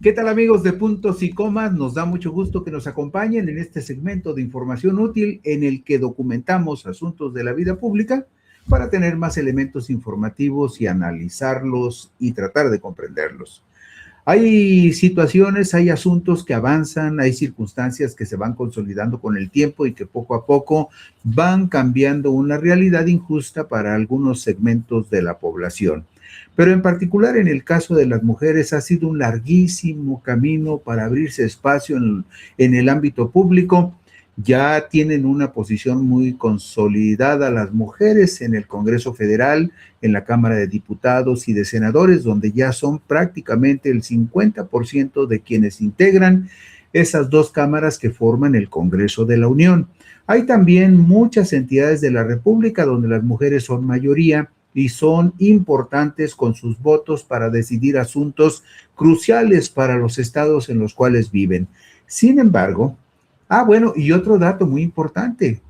¿Qué tal, amigos de Puntos y Comas? Nos da mucho gusto que nos acompañen en este segmento de información útil en el que documentamos asuntos de la vida pública para tener más elementos informativos y analizarlos y tratar de comprenderlos. Hay situaciones, hay asuntos que avanzan, hay circunstancias que se van consolidando con el tiempo y que poco a poco van cambiando una realidad injusta para algunos segmentos de la población. Pero en particular en el caso de las mujeres ha sido un larguísimo camino para abrirse espacio en el ámbito público. Ya tienen una posición muy consolidada las mujeres en el Congreso Federal, en la Cámara de Diputados y de Senadores, donde ya son prácticamente el 50% de quienes integran esas dos cámaras que forman el Congreso de la Unión. Hay también muchas entidades de la República donde las mujeres son mayoría y son importantes con sus votos para decidir asuntos cruciales para los estados en los cuales viven. Sin embargo, bueno, y otro dato muy importante,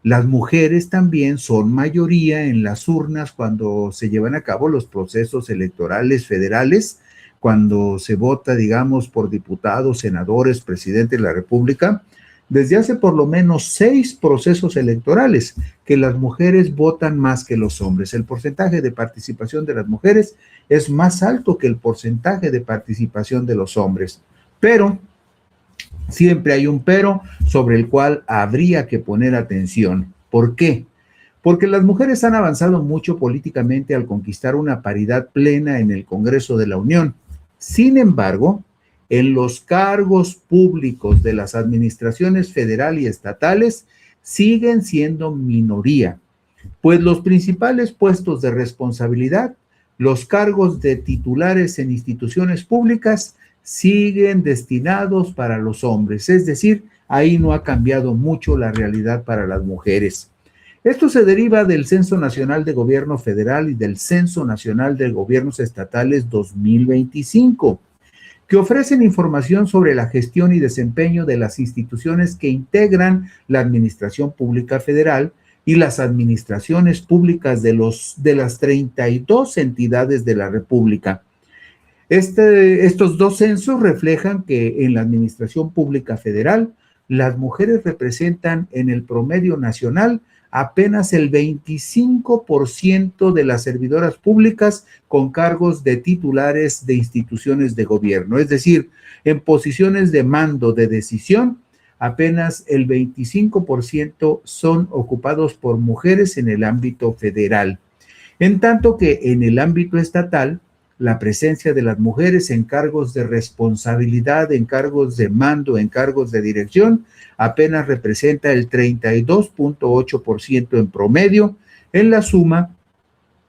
las mujeres también son mayoría en las urnas cuando se llevan a cabo los procesos electorales federales, cuando se vota, digamos, por diputados, senadores, presidente de la República. Desde hace por lo menos 6 procesos electorales que las mujeres votan más que los hombres. El porcentaje de participación de las mujeres es más alto que el porcentaje de participación de los hombres. Pero siempre hay un pero sobre el cual habría que poner atención. ¿Por qué? Porque las mujeres han avanzado mucho políticamente al conquistar una paridad plena en el Congreso de la Unión. Sin embargo, en los cargos públicos de las administraciones federal y estatales siguen siendo minoría, pues los principales puestos de responsabilidad, los cargos de titulares en instituciones públicas, siguen destinados para los hombres, es decir, ahí no ha cambiado mucho la realidad para las mujeres. Esto se deriva del Censo Nacional de Gobierno Federal y del Censo Nacional de Gobiernos Estatales 2025, que ofrecen información sobre la gestión y desempeño de las instituciones que integran la Administración Pública Federal y las administraciones públicas de las 32 entidades de la República. Estos dos censos reflejan que en la Administración Pública Federal las mujeres representan en el promedio nacional apenas el 25% de las servidoras públicas con cargos de titulares de instituciones de gobierno. Es decir, en posiciones de mando de decisión, apenas el 25% son ocupados por mujeres en el ámbito federal. En tanto que en el ámbito estatal, la presencia de las mujeres en cargos de responsabilidad, en cargos de mando, en cargos de dirección, apenas representa el 32.8% en promedio en la suma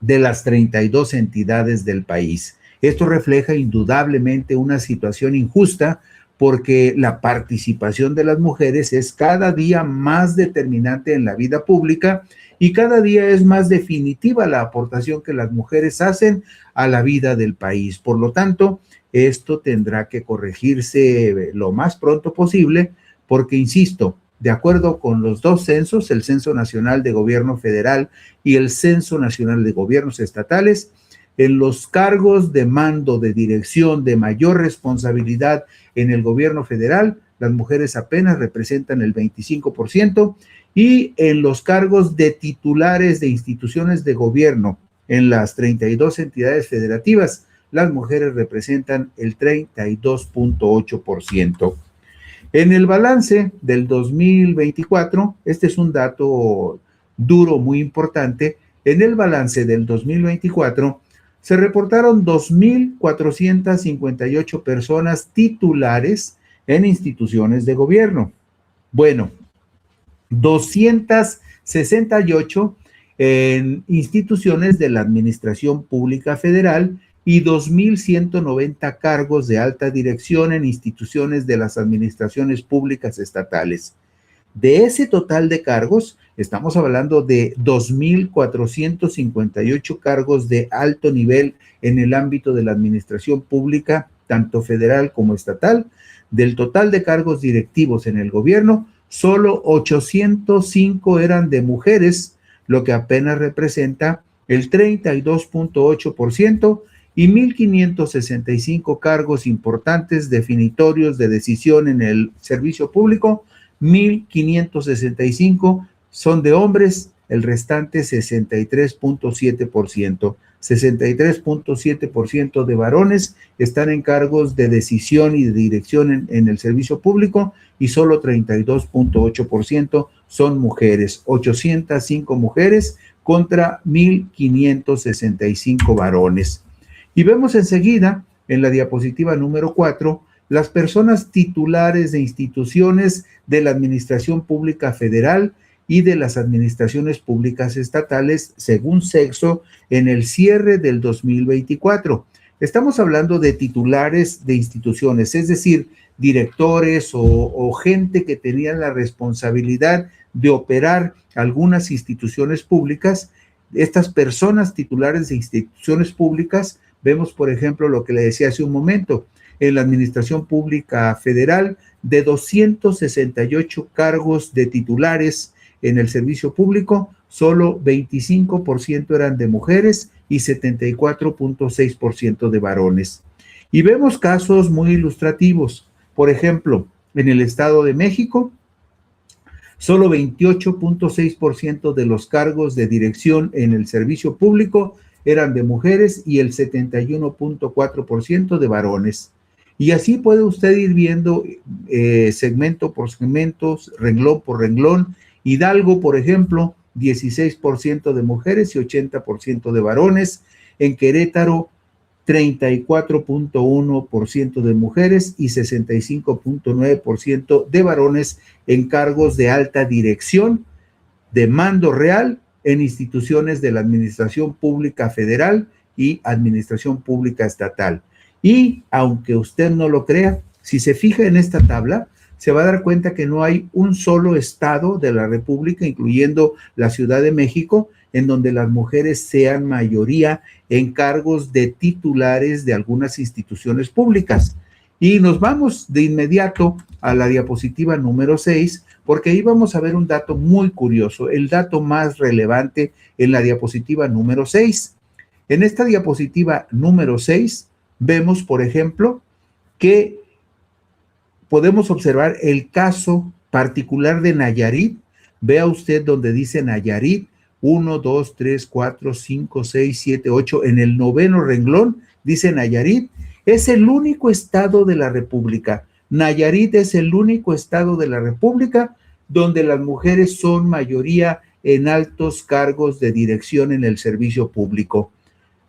de las 32 entidades del país. Esto refleja indudablemente una situación injusta porque la participación de las mujeres es cada día más determinante en la vida pública y cada día es más definitiva la aportación que las mujeres hacen a la vida del país. Por lo tanto, esto tendrá que corregirse lo más pronto posible porque, insisto, de acuerdo con los dos censos, el Censo Nacional de Gobierno Federal y el Censo Nacional de Gobiernos Estatales, en los cargos de mando, de dirección, de mayor responsabilidad en el gobierno federal, las mujeres apenas representan el 25%, y en los cargos de titulares de instituciones de gobierno en las 32 entidades federativas, las mujeres representan el 32.8%. En el balance del 2024, este es un dato duro muy importante, en el balance del 2024 se reportaron 2,458 personas titulares en instituciones de gobierno. Bueno, 268 en instituciones de la Administración Pública Federal y 2,190 cargos de alta dirección en instituciones de las administraciones públicas estatales. De ese total de cargos, estamos hablando de 2,458 cargos de alto nivel en el ámbito de la administración pública, tanto federal como estatal. Del total de cargos directivos en el gobierno, solo 805 eran de mujeres, lo que apenas representa el 32.8%, y 1,565 cargos importantes definitorios de decisión en el servicio público. 1,565 son de hombres, el restante 63.7%. 63.7% de varones están en cargos de decisión y de dirección en el servicio público y solo 32.8% son mujeres. 805 mujeres contra 1,565 varones. Y vemos enseguida, en la diapositiva número 4, las personas titulares de instituciones de la Administración Pública Federal y de las administraciones públicas estatales según sexo en el cierre del 2024. Estamos hablando de titulares de instituciones, es decir, directores o gente que tenían la responsabilidad de operar algunas instituciones públicas. Estas personas titulares de instituciones públicas, vemos por ejemplo lo que le decía hace un momento, en la Administración Pública Federal, de 268 cargos de titulares en el servicio público, solo 25% eran de mujeres y 74.6% de varones. Y vemos casos muy ilustrativos. Por ejemplo, en el Estado de México, solo 28.6% de los cargos de dirección en el servicio público eran de mujeres y el 71.4% de varones. Y así puede usted ir viendo segmento por segmento, renglón por renglón. Hidalgo, por ejemplo, 16% de mujeres y 80% de varones. En Querétaro, 34.1% de mujeres y 65.9% de varones en cargos de alta dirección, de mando real en instituciones de la Administración Pública Federal y Administración Pública Estatal. Y aunque usted no lo crea, si se fija en esta tabla, se va a dar cuenta que no hay un solo estado de la República, incluyendo la Ciudad de México, en donde las mujeres sean mayoría en cargos de titulares de algunas instituciones públicas. Y nos vamos de inmediato a la diapositiva número 6, porque ahí vamos a ver un dato muy curioso, el dato más relevante en la diapositiva número 6. En esta diapositiva número 6 vemos, por ejemplo, que podemos observar el caso particular de Nayarit. Vea usted donde dice Nayarit, 1, 2, 3, 4, 5, 6, 7, 8, en el 9º renglón dice Nayarit. Es el único estado de la República. Nayarit es el único estado de la República donde las mujeres son mayoría en altos cargos de dirección en el servicio público.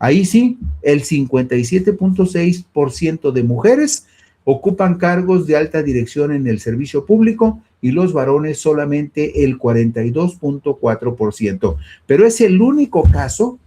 Ahí sí, el 57.6% de mujeres ocupan cargos de alta dirección en el servicio público y los varones solamente el 42.4%. Pero es el único caso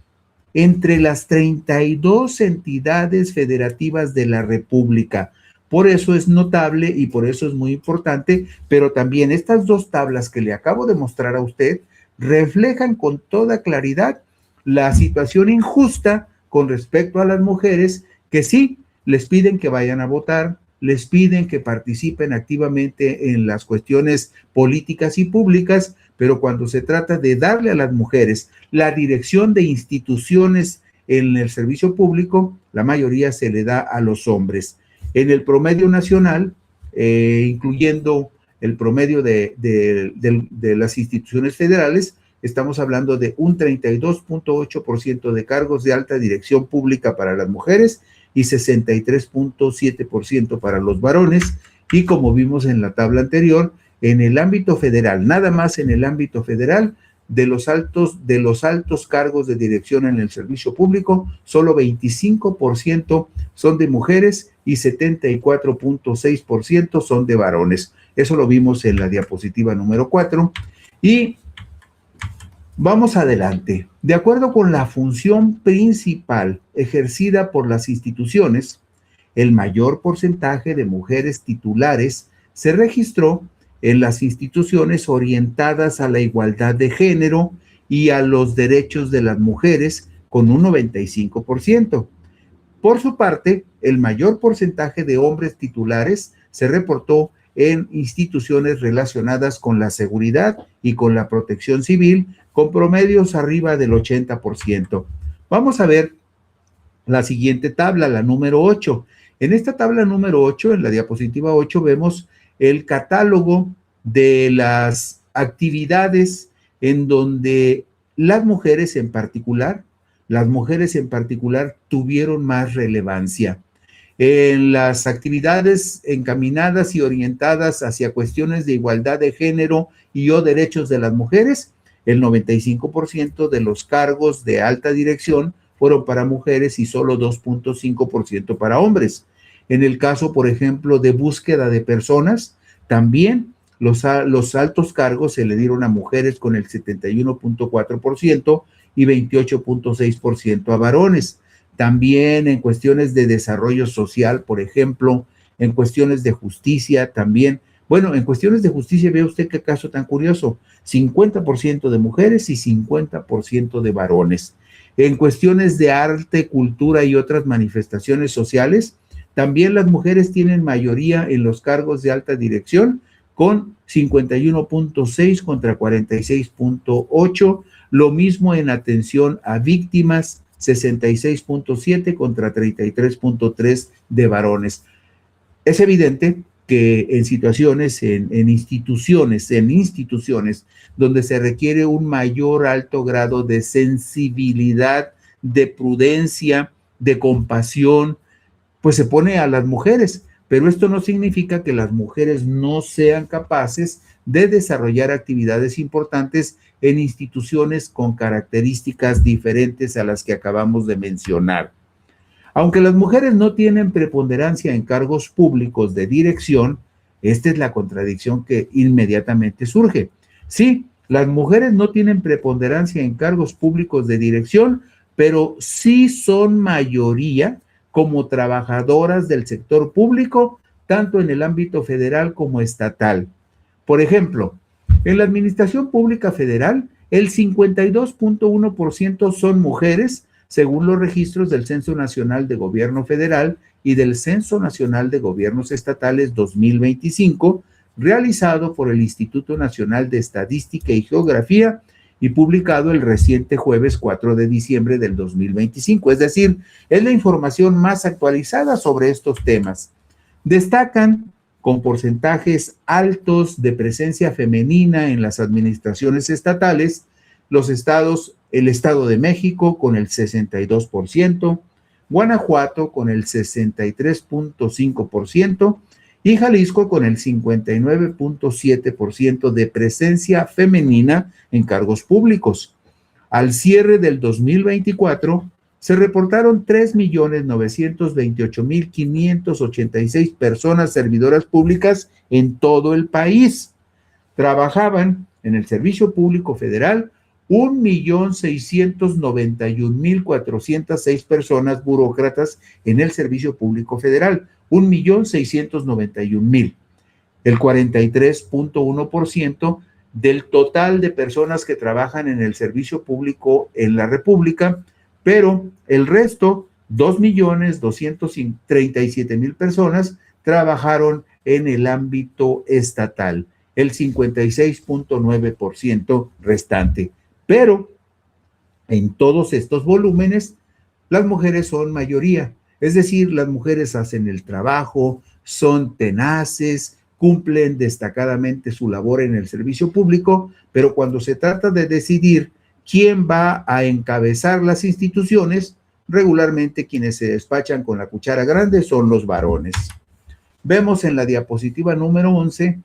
entre las 32 entidades federativas de la República. Por eso es notable y por eso es muy importante, pero también estas dos tablas que le acabo de mostrar a usted reflejan con toda claridad la situación injusta con respecto a las mujeres que sí les piden que vayan a votar, les piden que participen activamente en las cuestiones políticas y públicas, pero cuando se trata de darle a las mujeres la dirección de instituciones en el servicio público, la mayoría se le da a los hombres. En el promedio nacional, incluyendo el promedio de las instituciones federales, estamos hablando de un 32.8% de cargos de alta dirección pública para las mujeres y 63.7% para los varones. Y como vimos en la tabla anterior, en el ámbito federal, nada más en el ámbito federal, de los altos cargos de dirección en el servicio público, solo 25% son de mujeres y 74.6% son de varones. Eso lo vimos en la diapositiva número 4. Y vamos adelante. De acuerdo con la función principal ejercida por las instituciones, el mayor porcentaje de mujeres titulares se registró en las instituciones orientadas a la igualdad de género y a los derechos de las mujeres, con un 95%. Por su parte, el mayor porcentaje de hombres titulares se reportó en instituciones relacionadas con la seguridad y con la protección civil, con promedios arriba del 80%. Vamos a ver la siguiente tabla, la número 8. En esta tabla número 8, en la diapositiva 8, vemos el catálogo de las actividades en donde las mujeres en particular tuvieron más relevancia. En las actividades encaminadas y orientadas hacia cuestiones de igualdad de género y o derechos de las mujeres, el 95% de los cargos de alta dirección fueron para mujeres y solo 2.5% para hombres. En el caso, por ejemplo, de búsqueda de personas, también los altos cargos se le dieron a mujeres con el 71.4% y 28.6% a varones. También en cuestiones de desarrollo social, por ejemplo, en cuestiones de justicia también. Bueno, en cuestiones de justicia, ve usted qué caso tan curioso, 50% de mujeres y 50% de varones. En cuestiones de arte, cultura y otras manifestaciones sociales, también las mujeres tienen mayoría en los cargos de alta dirección, con 51.6 contra 46.8, lo mismo en atención a víctimas, 66.7 contra 33.3 de varones. Es evidente que en situaciones, en instituciones donde se requiere un mayor alto grado de sensibilidad, de prudencia, de compasión, pues se pone a las mujeres, pero esto no significa que las mujeres no sean capaces de desarrollar actividades importantes en instituciones con características diferentes a las que acabamos de mencionar. Aunque las mujeres no tienen preponderancia en cargos públicos de dirección, esta es la contradicción que inmediatamente surge. Sí, las mujeres no tienen preponderancia en cargos públicos de dirección, pero sí son mayoría como trabajadoras del sector público, tanto en el ámbito federal como estatal. Por ejemplo, en la Administración Pública Federal, el 52.1% son mujeres, según los registros del Censo Nacional de Gobierno Federal y del Censo Nacional de Gobiernos Estatales 2025, realizado por el Instituto Nacional de Estadística y Geografía y publicado el reciente jueves 4 de diciembre del 2025. Es decir, es la información más actualizada sobre estos temas. Destacan con porcentajes altos de presencia femenina en las administraciones estatales, el Estado de México con el 62%, Guanajuato con el 63.5% y Jalisco con el 59.7% de presencia femenina en cargos públicos. Al cierre del 2024, se reportaron 3.928.586 personas servidoras públicas en todo el país. Trabajaban en el Servicio Público Federal 1.691.406 personas burócratas en el Servicio Público Federal, 1.691.000, el 43.1% del total de personas que trabajan en el servicio público en la República, pero el resto, 2.237.000 personas, trabajaron en el ámbito estatal, el 56.9% restante. Pero en todos estos volúmenes, las mujeres son mayoría, es decir, las mujeres hacen el trabajo, son tenaces, cumplen destacadamente su labor en el servicio público, pero cuando se trata de decidir quién va a encabezar las instituciones, regularmente quienes se despachan con la cuchara grande son los varones. Vemos en la diapositiva número 11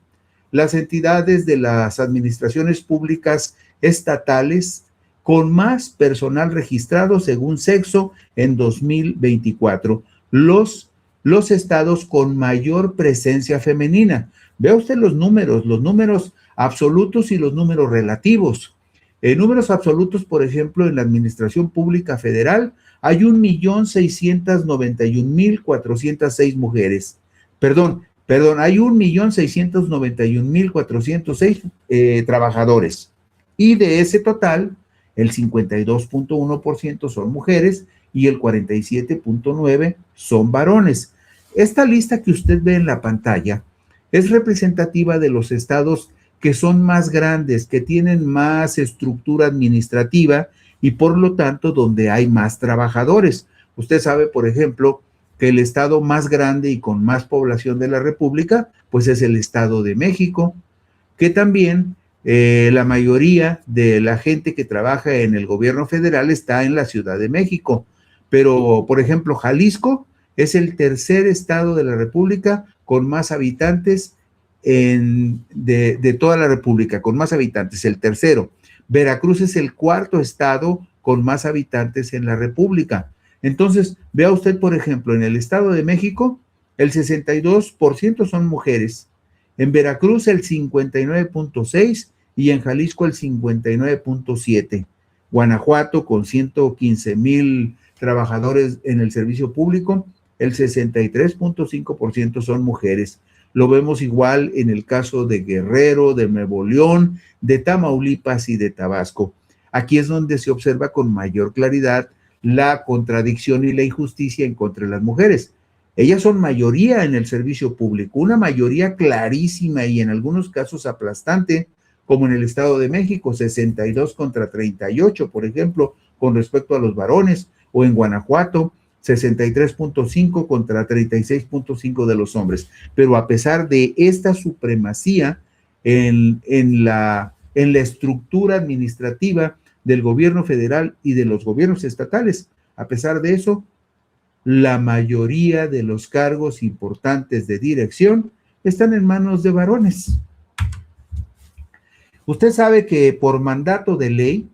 las entidades de las administraciones públicas estatales con más personal registrado según sexo en 2024. Los estados con mayor presencia femenina. Vea usted los números absolutos y los números relativos. En números absolutos, por ejemplo, en la Administración Pública Federal hay 1.691.406 mujeres. Perdón, hay 1.691.406 trabajadores. Y de ese total, el 52.1% son mujeres y el 47.9% son varones. Esta lista que usted ve en la pantalla es representativa de los estados que son más grandes, que tienen más estructura administrativa y por lo tanto donde hay más trabajadores. Usted sabe, por ejemplo, que el estado más grande y con más población de la República, pues es el Estado de México, que también la mayoría de la gente que trabaja en el gobierno federal está en la Ciudad de México. Pero, por ejemplo, Jalisco es el tercer estado de la República con más habitantes de toda la República, con más habitantes, el tercero. Veracruz es el cuarto estado con más habitantes en la República. Entonces, vea usted, por ejemplo, en el Estado de México, el 62% son mujeres, en Veracruz el 59.6% y en Jalisco el 59.7%. Guanajuato, con 115,000 trabajadores en el servicio público, el 63.5% son mujeres. Lo vemos igual en el caso de Guerrero, de Nuevo León, de Tamaulipas y de Tabasco. Aquí es donde se observa con mayor claridad la contradicción y la injusticia en contra de las mujeres. Ellas son mayoría en el servicio público, una mayoría clarísima y en algunos casos aplastante, como en el Estado de México, 62 contra 38, por ejemplo, con respecto a los varones, o en Guanajuato, 63.5 contra 36.5 de los hombres. Pero a pesar de esta supremacía en la estructura administrativa del gobierno federal y de los gobiernos estatales, a pesar de eso, la mayoría de los cargos importantes de dirección están en manos de varones. Usted sabe que por mandato de ley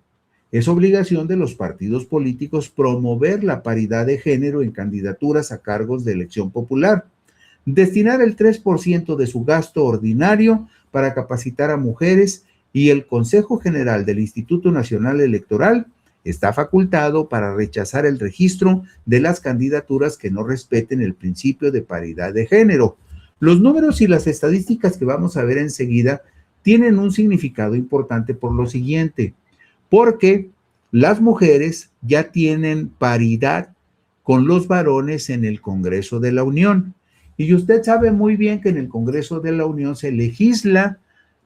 es obligación de los partidos políticos promover la paridad de género en candidaturas a cargos de elección popular, destinar el 3% de su gasto ordinario para capacitar a mujeres y el Consejo General del Instituto Nacional Electoral está facultado para rechazar el registro de las candidaturas que no respeten el principio de paridad de género. Los números y las estadísticas que vamos a ver enseguida tienen un significado importante por lo siguiente, porque las mujeres ya tienen paridad con los varones en el Congreso de la Unión. Y usted sabe muy bien que en el Congreso de la Unión se legisla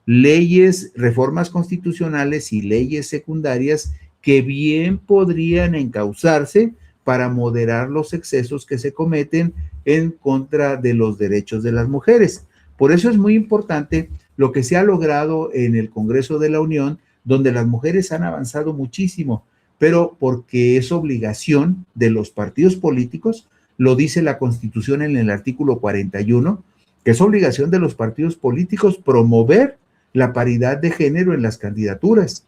leyes, reformas constitucionales y leyes secundarias que bien podrían encauzarse para moderar los excesos que se cometen en contra de los derechos de las mujeres. Por eso es muy importante lo que se ha logrado en el Congreso de la Unión, donde las mujeres han avanzado muchísimo, pero porque es obligación de los partidos políticos, lo dice la Constitución en el artículo 41, que es obligación de los partidos políticos promover la paridad de género en las candidaturas,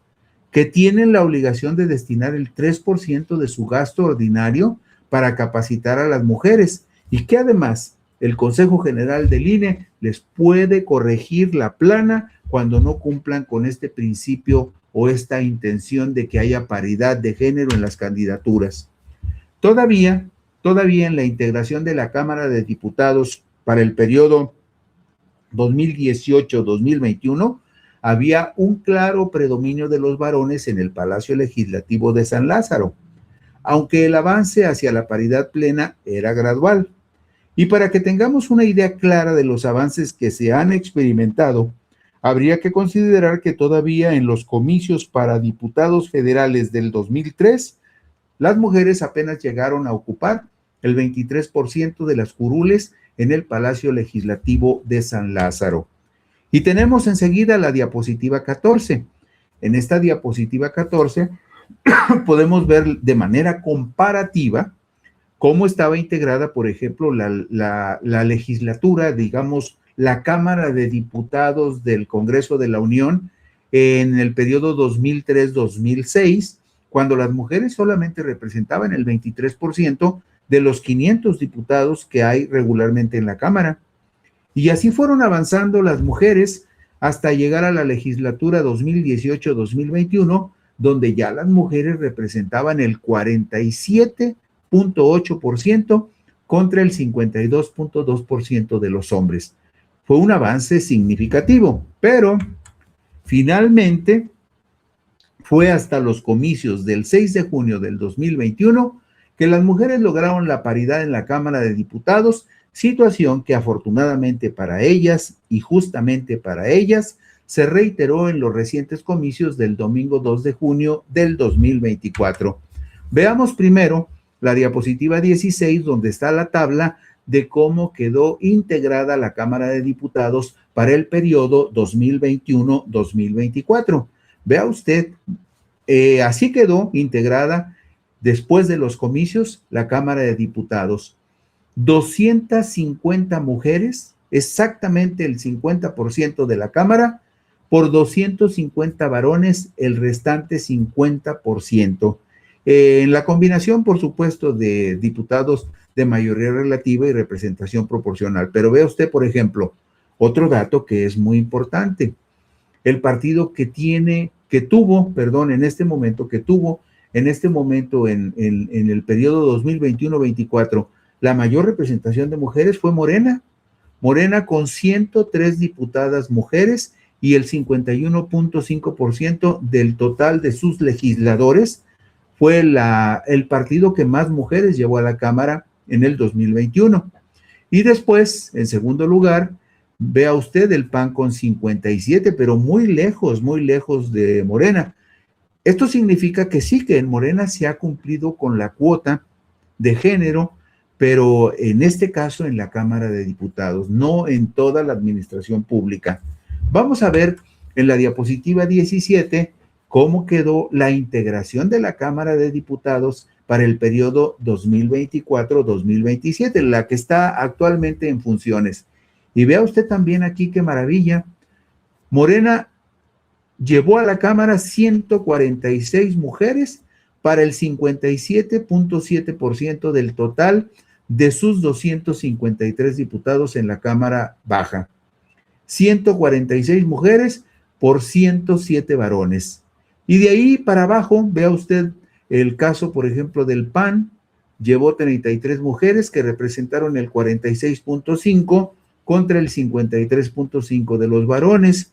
que tienen la obligación de destinar el 3% de su gasto ordinario para capacitar a las mujeres y que además el Consejo General del INE les puede corregir la plana cuando no cumplan con este principio o esta intención de que haya paridad de género en las candidaturas. Todavía en la integración de la Cámara de Diputados para el periodo 2018-2021, había un claro predominio de los varones en el Palacio Legislativo de San Lázaro, aunque el avance hacia la paridad plena era gradual. Y para que tengamos una idea clara de los avances que se han experimentado, habría que considerar que todavía en los comicios para diputados federales del 2003, las mujeres apenas llegaron a ocupar el 23% de las curules en el Palacio Legislativo de San Lázaro. Y tenemos enseguida la diapositiva 14. En esta diapositiva 14 podemos ver de manera comparativa cómo estaba integrada, por ejemplo, la legislatura, digamos, la Cámara de Diputados del Congreso de la Unión en el periodo 2003-2006, cuando las mujeres solamente representaban el 23% de los 500 diputados que hay regularmente en la Cámara. Y así fueron avanzando las mujeres hasta llegar a la legislatura 2018-2021, donde ya las mujeres representaban el 47.8% contra el 52.2% de los hombres. Fue un avance significativo, pero finalmente fue hasta los comicios del 6 de junio del 2021 que las mujeres lograron la paridad en la Cámara de Diputados, situación que afortunadamente para ellas y justamente para ellas se reiteró en los recientes comicios del domingo 2 de junio del 2024. Veamos primero la diapositiva 16, donde está la tabla de cómo quedó integrada la Cámara de Diputados para el periodo 2021-2024. Vea usted, así quedó integrada después de los comicios la Cámara de Diputados. 250 mujeres, exactamente el 50% de la Cámara, por 250 varones, el restante 50%. En la combinación, por supuesto, de diputados de mayoría relativa y representación proporcional. Pero vea usted, por ejemplo, otro dato que es muy importante. El partido que tuvo en este momento en el periodo 2021-24, la mayor representación de mujeres fue Morena. Morena con 103 diputadas mujeres y el 51.5% del total de sus legisladores fue el partido que más mujeres llevó a la Cámara en el 2021. Y después, en segundo lugar, vea usted el PAN con 57, pero muy lejos de Morena. Esto significa que sí, que en Morena se ha cumplido con la cuota de género, pero en este caso en la Cámara de Diputados, no en toda la administración pública. Vamos a ver en la diapositiva 17 cómo quedó la integración de la Cámara de Diputados para el periodo 2024-2027, la que está actualmente en funciones. Y vea usted también aquí qué maravilla. Morena llevó a la Cámara 146 mujeres para el 57.7% del total de sus 253 diputados en la Cámara Baja. 146 mujeres por 107 varones. Y de ahí para abajo, vea usted el caso, por ejemplo, del PAN, llevó 33 mujeres que representaron el 46.5 contra el 53.5 de los varones.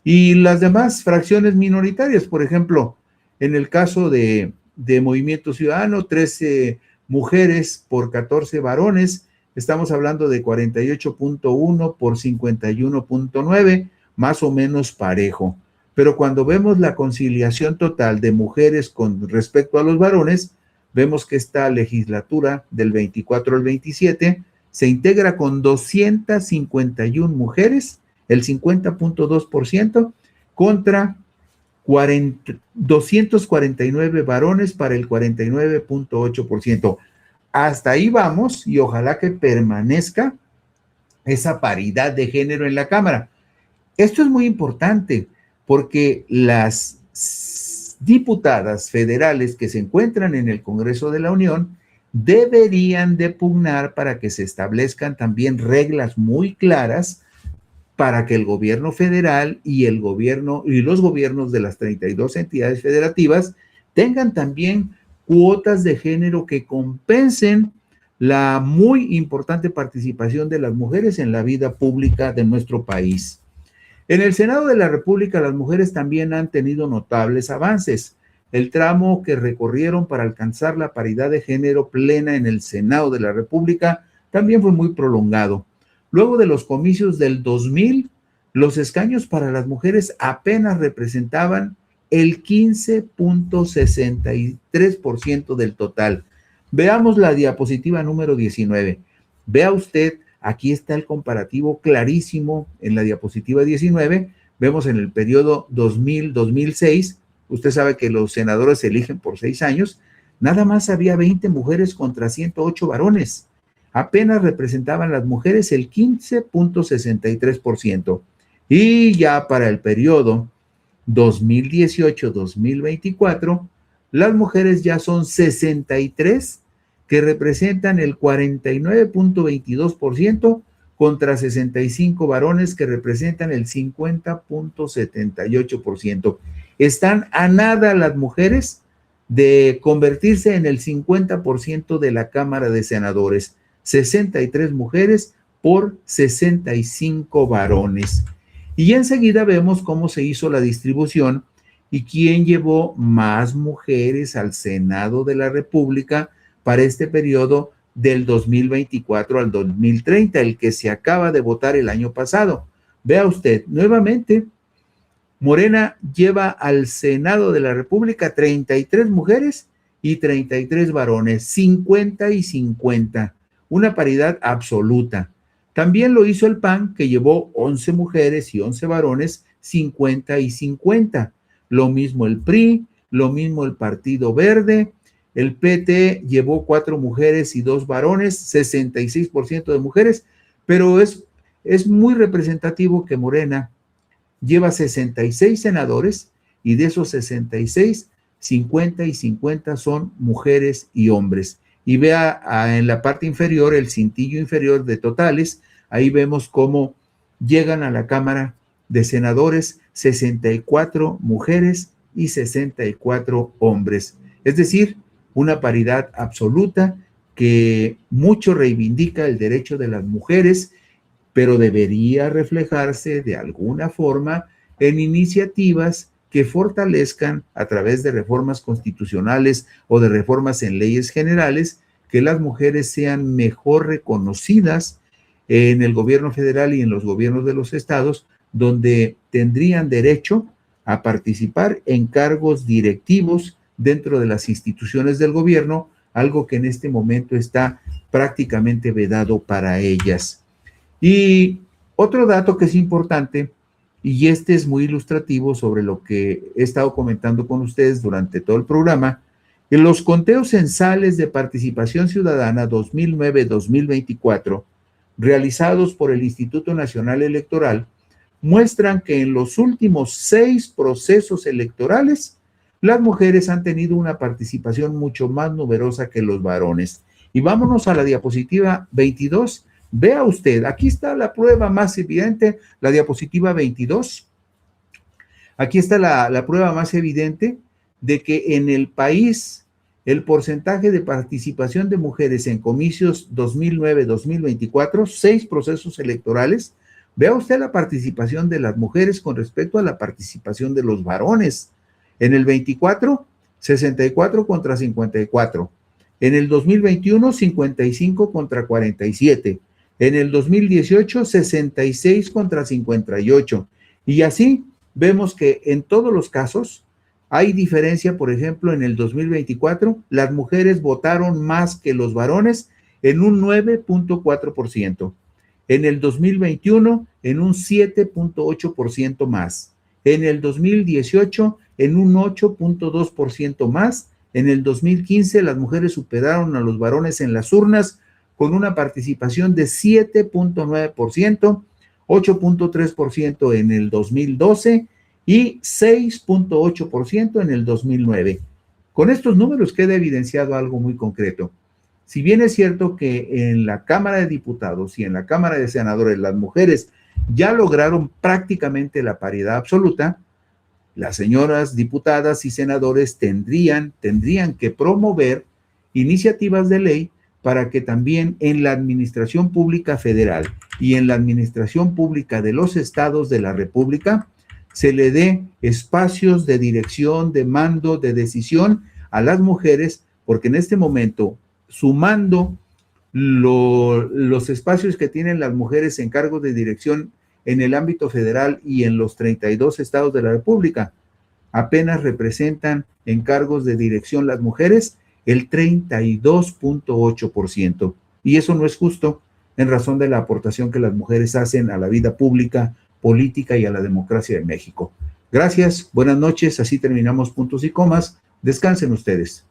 Y las demás fracciones minoritarias, por ejemplo, en el caso de Movimiento Ciudadano, 13 mujeres por 14 varones, estamos hablando de 48.1 por 51.9, más o menos parejo. Pero cuando vemos la conciliación total de mujeres con respecto a los varones, vemos que esta legislatura del 24 al 27 se integra con 251 mujeres, el 50.2%, contra 249 varones para el 49.8%. Hasta ahí vamos y ojalá que permanezca esa paridad de género en la Cámara. Esto es muy importante porque las diputadas federales que se encuentran en el Congreso de la Unión deberían de pugnar para que se establezcan también reglas muy claras para que el gobierno federal y los gobiernos de las 32 entidades federativas tengan también cuotas de género que compensen la muy importante participación de las mujeres en la vida pública de nuestro país. En el Senado de la República, las mujeres también han tenido notables avances. El tramo que recorrieron para alcanzar la paridad de género plena en el Senado de la República también fue muy prolongado. Luego de los comicios del 2000, los escaños para las mujeres apenas representaban el 15.63% del total. Veamos la diapositiva número 19. Vea usted, aquí está el comparativo clarísimo en la diapositiva 19. Vemos en el periodo 2000-2006, usted sabe que los senadores se eligen por 6 años, nada más había 20 mujeres contra 108 varones. Apenas representaban las mujeres el 15.63%. Y ya para el periodo 2018-2024, las mujeres ya son 63, que representan el 49.22% contra 65 varones que representan el 50.78%. Están a nada las mujeres de convertirse en el 50% de la Cámara de Senadores. 63 mujeres por 65 varones. Y enseguida vemos cómo se hizo la distribución y quién llevó más mujeres al Senado de la República para este periodo del 2024 al 2030, el que se acaba de votar el año pasado. Vea usted, nuevamente, Morena lleva al Senado de la República 33 mujeres y 33 varones, 50 y 50, una paridad absoluta. También lo hizo el PAN, que llevó 11 mujeres y 11 varones, 50 y 50. Lo mismo el PRI, lo mismo el Partido Verde. El PT llevó 4 mujeres y 2 varones, 66% de mujeres, pero es muy representativo que Morena lleva 66 senadores y de esos 66, 50 y 50 son mujeres y hombres. Y vea en la parte inferior, el cintillo inferior de totales, ahí vemos cómo llegan a la Cámara de Senadores 64 mujeres y 64 hombres. Es decir, una paridad absoluta que mucho reivindica el derecho de las mujeres, pero debería reflejarse de alguna forma en iniciativas que fortalezcan a través de reformas constitucionales o de reformas en leyes generales, que las mujeres sean mejor reconocidas en el gobierno federal y en los gobiernos de los estados, donde tendrían derecho a participar en cargos directivos dentro de las instituciones del gobierno, algo que en este momento está prácticamente vedado para ellas. Y otro dato que es importante, y este es muy ilustrativo sobre lo que he estado comentando con ustedes durante todo el programa, en los conteos censales de participación ciudadana 2009-2024, realizados por el Instituto Nacional Electoral, muestran que en los últimos 6 procesos electorales, las mujeres han tenido una participación mucho más numerosa que los varones. Y vámonos a la diapositiva 22. Vea usted, aquí está la prueba más evidente, la diapositiva 22. Aquí está la prueba más evidente de que en el país el porcentaje de participación de mujeres en comicios 2009-2024, 6 procesos electorales, vea usted la participación de las mujeres con respecto a la participación de los varones. En el 24, 64 contra 54. En el 2021, 55 contra 47. En el 2018, 66 contra 58. Y así vemos que en todos los casos hay diferencia. Por ejemplo, en el 2024, las mujeres votaron más que los varones en un 9.4%. En el 2021, en un 7.8% más. En el 2018, en un 8.2% más. En el 2015, las mujeres superaron a los varones en las urnas con una participación de 7.9%, 8.3% en el 2012 y 6.8% en el 2009. Con estos números queda evidenciado algo muy concreto. Si bien es cierto que en la Cámara de Diputados y en la Cámara de Senadores las mujeres ya lograron prácticamente la paridad absoluta, las señoras diputadas y senadores tendrían que promover iniciativas de ley para que también en la administración pública federal y en la administración pública de los estados de la República se le dé espacios de dirección, de mando, de decisión a las mujeres, porque en este momento, sumando los espacios que tienen las mujeres en cargos de dirección en el ámbito federal y en los 32 estados de la República, apenas representan en cargos de dirección las mujeres el 32.8%. Y eso no es justo en razón de la aportación que las mujeres hacen a la vida pública, política y a la democracia de México. Gracias, buenas noches, así terminamos puntos y comas. Descansen ustedes.